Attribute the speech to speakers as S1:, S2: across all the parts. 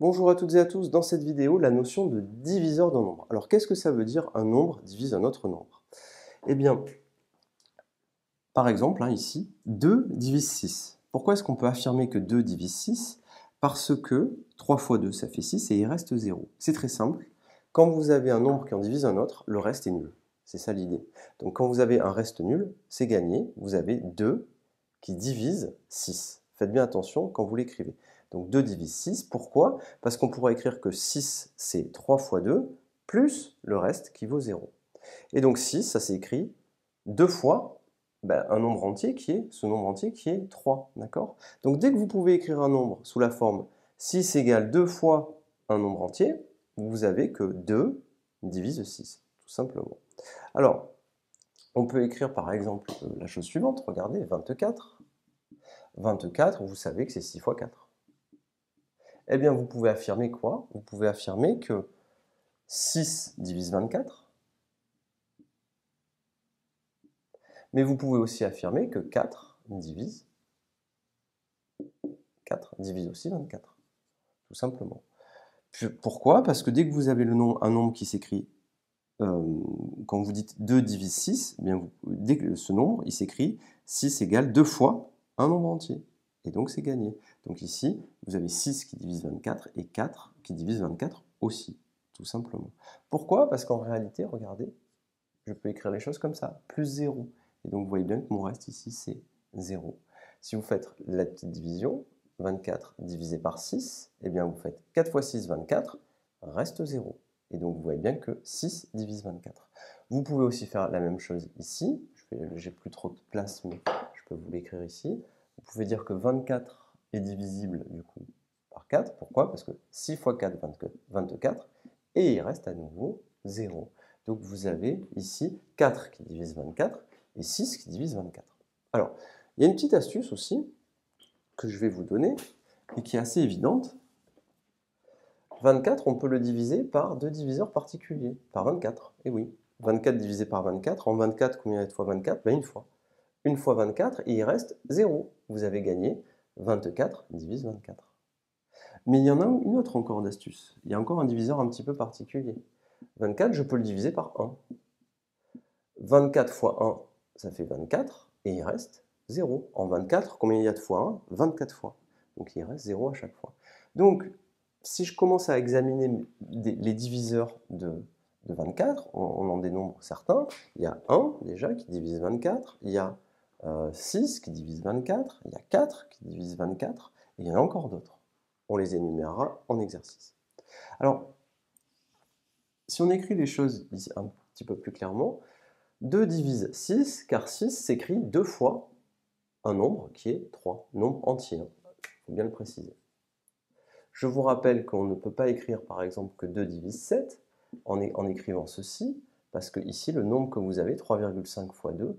S1: Bonjour à toutes et à tous, dans cette vidéo, la notion de diviseur d'un nombre. Alors qu'est-ce que ça veut dire un nombre divise un autre nombre? Eh bien, par exemple, ici, 2 divise 6. Pourquoi est-ce qu'on peut affirmer que 2 divise 6? Parce que 3 fois 2, ça fait 6 et il reste 0. C'est très simple. Quand vous avez un nombre qui en divise un autre, le reste est nul. C'est ça l'idée. Donc quand vous avez un reste nul, c'est gagné. Vous avez 2 qui divise 6. Faites bien attention quand vous l'écrivez. Donc 2 divise 6. Pourquoi? Parce qu'on pourra écrire que 6, c'est 3 fois 2, plus le reste qui vaut 0. Et donc 6, ça s'écrit 2 fois un nombre entier qui est ce nombre entier qui est 3. D'accord? Donc dès que vous pouvez écrire un nombre sous la forme 6 égale 2 fois un nombre entier, vous avez que 2 divise 6, tout simplement. Alors, on peut écrire par exemple la chose suivante, regardez, 24. 24, vous savez que c'est 6 fois 4. Eh bien, vous pouvez affirmer quoi? Vous pouvez affirmer que 6 divise 24, mais vous pouvez aussi affirmer que 4 divise aussi 24, tout simplement. Pourquoi? Parce que dès que vous avez un nombre qui s'écrit, quand vous dites 2 divise 6, eh bien dès que ce nombre, il s'écrit 6 égale 2 fois un nombre entier. Et donc c'est gagné. Donc ici, vous avez 6 qui divise 24 et 4 qui divise 24 aussi, tout simplement. Pourquoi? Parce qu'en réalité, regardez, je peux écrire les choses comme ça, plus 0. Et donc vous voyez bien que mon reste ici, c'est 0. Si vous faites la petite division, 24 divisé par 6, eh bien vous faites 4 fois 6, 24, reste 0. Et donc vous voyez bien que 6 divise 24. Vous pouvez aussi faire la même chose ici. J'ai plus trop de place, mais je peux vous l'écrire ici. Vous pouvez dire que 24 est divisible du coup par 4. Pourquoi? Parce que 6 fois 4, 24, et il reste à nouveau 0. Donc vous avez ici 4 qui divise 24 et 6 qui divise 24. Alors, il y a une petite astuce aussi que je vais vous donner et qui est assez évidente. 24, on peut le diviser par deux diviseurs particuliers, par 24. Et oui, 24 divisé par 24, en 24, combien il y a de fois 24? Ben une fois. Une fois 24 et il reste 0. Vous avez gagné 24 divise 24. Mais il y en a une autre encore d'astuce. Il y a encore un diviseur un petit peu particulier. 24, je peux le diviser par 1. 24 fois 1, ça fait 24, et il reste 0. En 24, combien il y a de fois 1? 24 fois. Donc il reste 0 à chaque fois. Donc, si je commence à examiner les diviseurs de 24, on en dénombre certains. Il y a 1 déjà qui divise 24, il y a 6 qui divise 24, il y a 4 qui divise 24, et il y en a encore d'autres. On les énumérera en exercice. Alors, si on écrit les choses ici un petit peu plus clairement, 2 divise 6, car 6 s'écrit 2 fois un nombre qui est 3, nombre entier, il faut bien le préciser. Je vous rappelle qu'on ne peut pas écrire par exemple que 2 divise 7 en écrivant ceci, parce que ici le nombre que vous avez, 3,5 fois 2,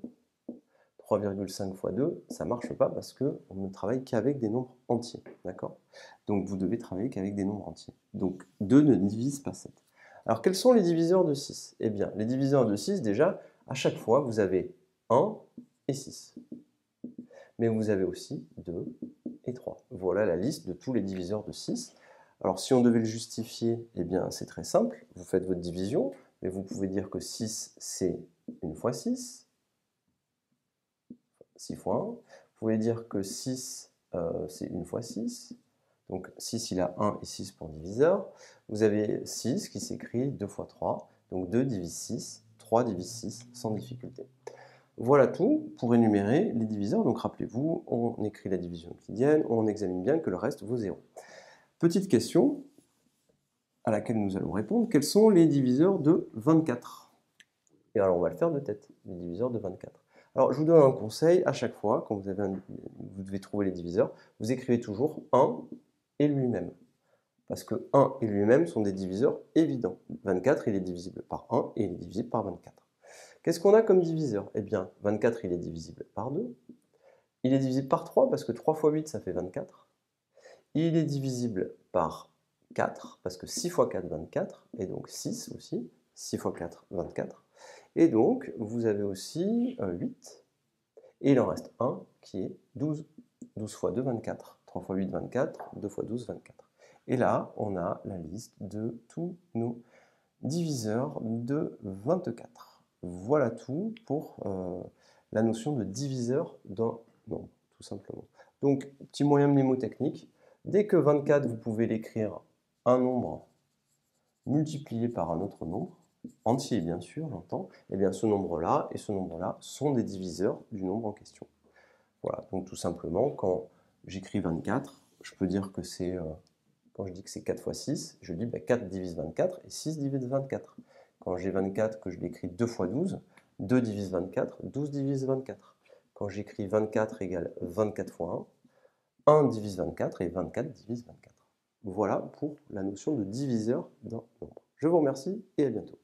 S1: 3,5 fois 2, ça ne marche pas parce qu'on ne travaille qu'avec des nombres entiers, d'accord? Donc vous devez travailler qu'avec des nombres entiers. Donc 2 ne divise pas 7. Alors quels sont les diviseurs de 6? Eh bien, les diviseurs de 6, déjà, à chaque fois, vous avez 1 et 6. Mais vous avez aussi 2 et 3. Voilà la liste de tous les diviseurs de 6. Alors si on devait le justifier, eh bien c'est très simple. Vous faites votre division, mais vous pouvez dire que 6, c'est 1 fois 6, 6 fois 1. Vous pouvez dire que 6, c'est 1 fois 6. Donc 6, il a 1 et 6 pour diviseur. Vous avez 6 qui s'écrit 2 fois 3. Donc 2 divise 6, 3 divise 6 sans difficulté. Voilà tout pour énumérer les diviseurs. Donc rappelez-vous, on écrit la division euclidienne, on examine bien que le reste vaut 0. Petite question à laquelle nous allons répondre. Quels sont les diviseurs de 24? Et alors on va le faire de tête, les diviseurs de 24. Alors je vous donne un conseil, à chaque fois, quand vous devez trouver les diviseurs, vous écrivez toujours 1 et lui-même. Parce que 1 et lui-même sont des diviseurs évidents. 24, il est divisible par 1 et il est divisible par 24. Qu'est-ce qu'on a comme diviseur? Eh bien, 24, il est divisible par 2. Il est divisible par 3 parce que 3 fois 8, ça fait 24. Il est divisible par 4 parce que 6 fois 4, 24. Et donc 6 aussi. 6 fois 4, 24. Et donc, vous avez aussi 8. Et il en reste un qui est 12. 12 fois 2, 24. 3 fois 8, 24. 2 fois 12, 24. Et là, on a la liste de tous nos diviseurs de 24. Voilà tout pour la notion de diviseur d'un nombre, tout simplement. Donc, petit moyen mnémotechnique, dès que 24, vous pouvez l'écrire un nombre multiplié par un autre nombre, entier bien sûr, j'entends, et bien ce nombre-là et ce nombre-là sont des diviseurs du nombre en question. Voilà, donc tout simplement, quand j'écris 24, je peux dire que c'est, quand je dis que c'est 4 fois 6, je dis 4 divise 24 et 6 divise 24. Quand j'ai 24, que je l'écris 2 fois 12, 2 divise 24, 12 divise 24. Quand j'écris 24 égale 24 fois 1, 1 divise 24 et 24 divise 24. Voilà pour la notion de diviseur d'un nombre. Je vous remercie et à bientôt.